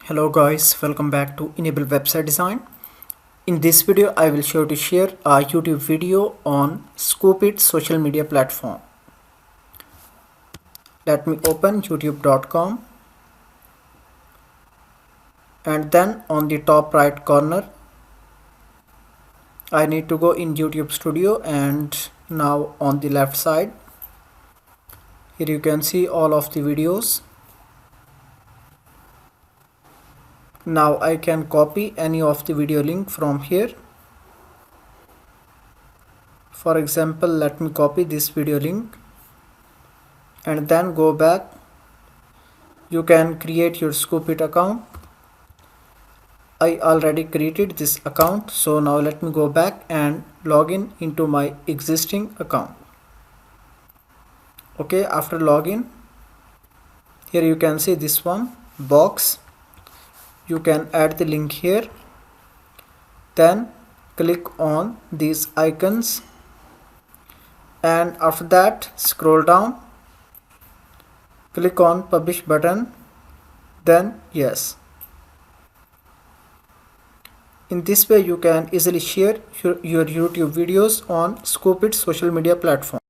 Hello guys, welcome back to Enable Website Design. In this video, I will show to share a YouTube video on Scoopit social media platform. Let me open youtube.com and then on the top right corner, I need to go in YouTube Studio, and now on the left side, here you can see all of the videos. Now I can copy any of the video link from here. For example, let me copy this video link and then go back. You can create your Scoopit account. I already created this account, so now let me go back and log in into my existing account. Okay, after login, here you can see this one box. You can add the link here, then click on these icons, and after that scroll down, click on publish button, then yes. In this way you can easily share your YouTube videos on Scoopit social media platform.